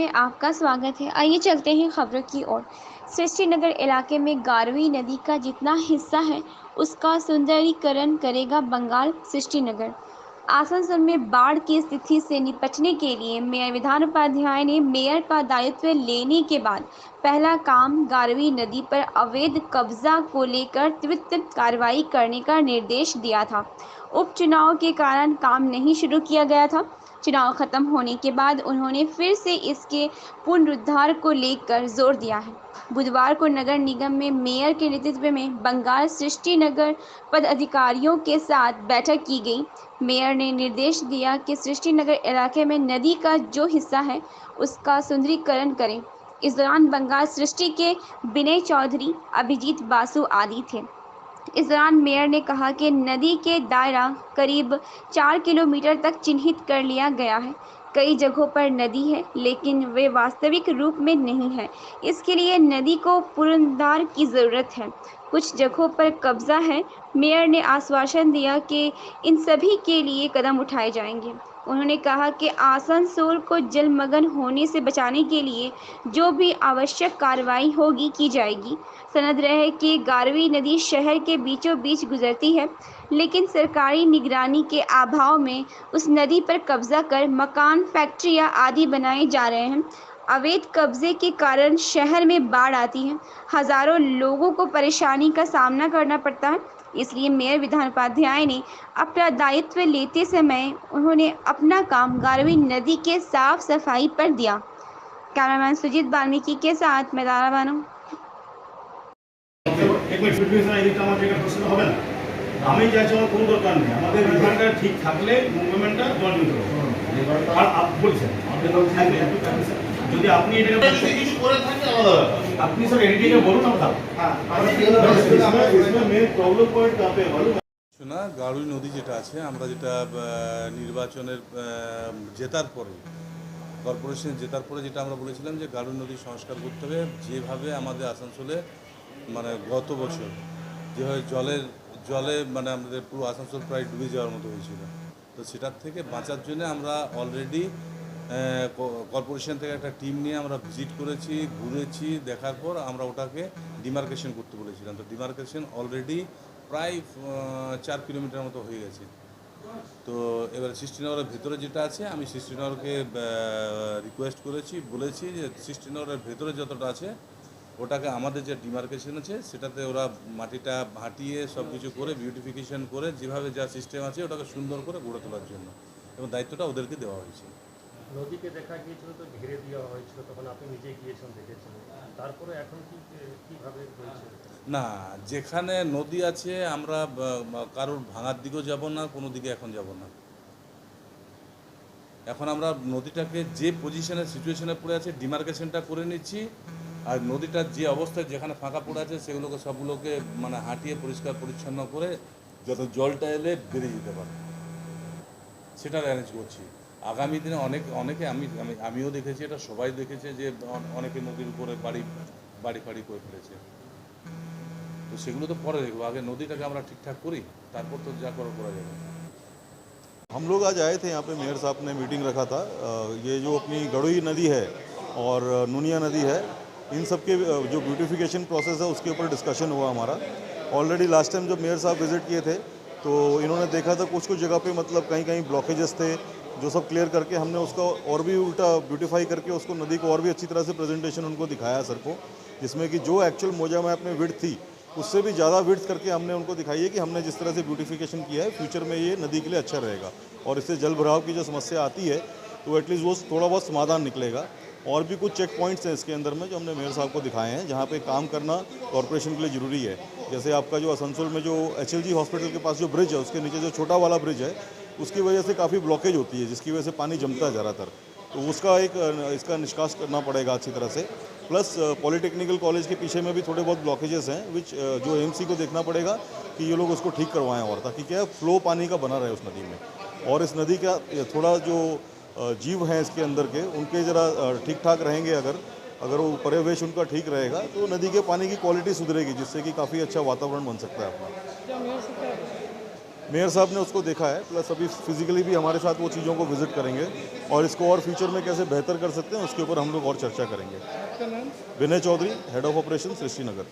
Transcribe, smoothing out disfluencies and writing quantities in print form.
में आपका स्वागत है। आइए चलते हैं खबरों की ओर। सृष्टिनगर इलाके में गारवी नदी का जितना हिस्सा है उसका सुंदरीकरण करेगा बंगाल सृष्टिनगर। आसनसोल में बाढ़ की स्थिति से निपटने के लिए मेयर विधान उपाध्याय ने मेयर का दायित्व लेने के बाद पहला काम गारवी नदी पर अवैध कब्जा को लेकर त्वरित कार्रवाई करने का निर्देश दिया था। उपचुनाव के कारण काम नहीं शुरू किया गया था। चुनाव खत्म होने के बाद उन्होंने फिर से इसके पुनरुद्धार को लेकर जोर दिया है। बुधवार को नगर निगम में मेयर के नेतृत्व में बंगाल सृष्टिनगर पदाधिकारियों के साथ बैठक की गई। मेयर ने निर्देश दिया कि सृष्टिनगर इलाके में नदी का जो हिस्सा है उसका सुंदरीकरण करें। इस दौरान बंगाल सृष्टि के विनय चौधरी, अभिजीत बासु आदि थे। इस दौरान मेयर ने कहा कि नदी के दायरा करीब 4 किलोमीटर तक चिन्हित कर लिया गया है। कई जगहों पर नदी है लेकिन वे वास्तविक रूप में नहीं है। इसके लिए नदी को पुनरुद्धार की ज़रूरत है। कुछ जगहों पर कब्जा है। मेयर ने आश्वासन दिया कि इन सभी के लिए कदम उठाए जाएंगे। उन्होंने कहा कि आसनसोल को जलमग्न होने से बचाने के लिए जो भी आवश्यक कार्रवाई होगी की जाएगी। सनद रहे कि गारवी नदी शहर के बीचों बीच गुजरती है, लेकिन सरकारी निगरानी के अभाव में उस नदी पर कब्जा कर मकान, फैक्ट्रियां आदि बनाए जा रहे हैं। अवैध कब्जे के कारण शहर में बाढ़ आती है, हजारों लोगों को परेशानी का सामना करना पड़ता है। इसलिए मेयर विधान उपाध्याय ने अपना दायित्व लेते समय उन्होंने अपना काम गारवी नदी के साफ सफाई पर दिया। कैमरामैन सुजीत वाल्मीकि के साथ मैं तारा बानो। আমি চাইছি আমার কোনো দরকার নেই, আমাদের বিধানটা ঠিক থাকলে মুভমেন্টটা জনমিত হবে। আর বলছেন যদি আপনি এটাকে কিছু করে থাকেন আলাদা ব্যাপার, আপনি স্যার এডিটিংয়ে বলুন আমরা। হ্যাঁ, इसमें मेन प्रॉब्लम पॉइंट कहाँ पे है मालूम है? শোনা গাড়ুই নদী যেটা আছে, আমরা যেটা নির্বাচনের জেতার পরে, কর্পোরেশন জেতার পরে যেটা আমরা বলেছিলাম যে গাড়ুই নদী সংস্কার করতে হবে। যেভাবে আমাদের আসানসোলে মানে গত বছর যেভাবে জলে মানে আমাদের পুরো আসানসোল প্রায় ডুবে যাওয়ার মতো হয়েছিল, তো সেটার থেকে বাঁচার জন্য আমরা অলরেডি কর্পোরেশন থেকে একটা টিম নিয়ে আমরা ভিজিট করেছি, ঘুরেছি, দেখার পর আমরা ওটাকে ডিমার্কেশন করতে বলেছিলাম। তো ডিমার্কেশন অলরেডি প্রায় 4 কিলোমিটার মতো হয়ে গেছে। তো এবার সৃষ্টিনগরের ভেতরে যেটা আছে, আমি সৃষ্টিনগরকে রিকোয়েস্ট করেছি, বলেছি যে সৃষ্টিনগরের ভেতরে যতটা আছে ওটাকে আমাদের যে ডিমার্কেশন আছে সেটাতে ওরা মাটিটা ভাটিয়ে সব কিছু করে বিউটিফিকেশন করে যেভাবে যা সিস্টেম আছে ওটাকে সুন্দর করে গড়ে তোলার জন্য, এবং দায়িত্বটা ওদেরকে দেওয়া হয়েছে। নদীকে দেখা গিয়েছিল, তো ঘিরে দেওয়া হয়েছিল, তখন আপনি নিজে গিয়েছেন, দেখেছেন, তারপরে এখন কীভাবে হয়েছে? না, যেখানে নদী আছে আমরা কারোর ভাঙার দিকেও যাব না, কোনো দিকে এখন যাব না। এখন আমরা নদীটাকে যে পজিশনে সিচুয়েশনে পড়ে আছে ডিমার্কেশনটা করে নিচ্ছি, আর নদীটার যে অবস্থায় যেখানে ফাঁকা পড়ে আছে সেগুলোকে সবগুলোকে মানে হাঁটিয়ে পরিষ্কার পরিচ্ছন্ন করে যত জলটা এলে বেরিয়ে যেতে পারে সেটা অ্যারেঞ্জ করছি। আগামী দিনে অনেকে আমিও দেখেছি, এটা সবাই দেখেছে যে অনেকে নদীর উপরে বাড়ি ফাড়ি করে ফেলেছে। তো সেগুলো তো পরে দেখবো, আগে নদীটাকে আমরা ঠিকঠাক করি, তারপর তো যা করা যাবে। हम लोग आज आए थे यहाँ पे, मेयर साहब ने मीटिंग रखा था। ये जो अपनी गड़ुई नदी है और नुनिया नदी है, इन सब के जो ब्यूटिफिकेशन प्रोसेस है उसके ऊपर डिस्कशन हुआ हमारा। ऑलरेडी लास्ट टाइम जब मेयर साहब विज़िट किए थे तो इन्होंने देखा था कुछ जगह पे मतलब कहीं कहीं ब्लॉकेजेस थे, जो सब क्लियर करके हमने उसका और भी उल्टा ब्यूटीफाई करके उसको नदी को और भी अच्छी तरह से प्रेजेंटेशन उनको दिखाया सर को, जिसमें कि जो एक्चुअल मोजा में अपने विड्थ थी उससे भी ज़्यादा विड्थ करके हमने उनको दिखाई है कि हमने जिस तरह से ब्यूटिफिकेशन किया है फ्यूचर में ये नदी के लिए अच्छा रहेगा, और इससे जल भराव की जो समस्या आती है तो एटलीस्ट वो थोड़ा बहुत समाधान निकलेगा। और भी कुछ चेक पॉइंट्स हैं इसके अंदर में जो हमने मेयर साहब को दिखाए हैं, जहाँ पे काम करना कॉर्पोरेशन के लिए ज़रूरी है। जैसे आपका जो आसनसोल में जो HLG हॉस्पिटल के पास जो ब्रिज है उसके नीचे जो छोटा वाला ब्रिज है उसकी वजह से काफ़ी ब्लॉकेज होती है, जिसकी वजह से पानी जमता है ज़्यादातर, तो उसका इसका निष्कास करना पड़ेगा अच्छी तरह से। प्लस पॉलिटेक्निकल कॉलेज के पीछे में भी थोड़े बहुत ब्लॉकेजेस हैं विच जो AMC को देखना पड़ेगा कि ये लोग उसको ठीक करवाएं, और ताकि क्या फ्लो पानी का बना रहे उस नदी में, और इस नदी का थोड़ा जो जीव हैं इसके अंदर के उनके ज़रा ठीक ठाक रहेंगे, अगर वो पर्यवेश उनका ठीक रहेगा तो नदी के पानी की क्वालिटी सुधरेगी, जिससे कि काफ़ी अच्छा वातावरण बन सकता है अपना। मेयर साहब ने उसको देखा है, प्लस अभी फिजिकली भी हमारे साथ वो चीज़ों को विजिट करेंगे और इसको और फ्यूचर में कैसे बेहतर कर सकते हैं उसके ऊपर हम लोग और चर्चा करेंगे। Vinay Chaudhary, head of operation Srishti Nagar.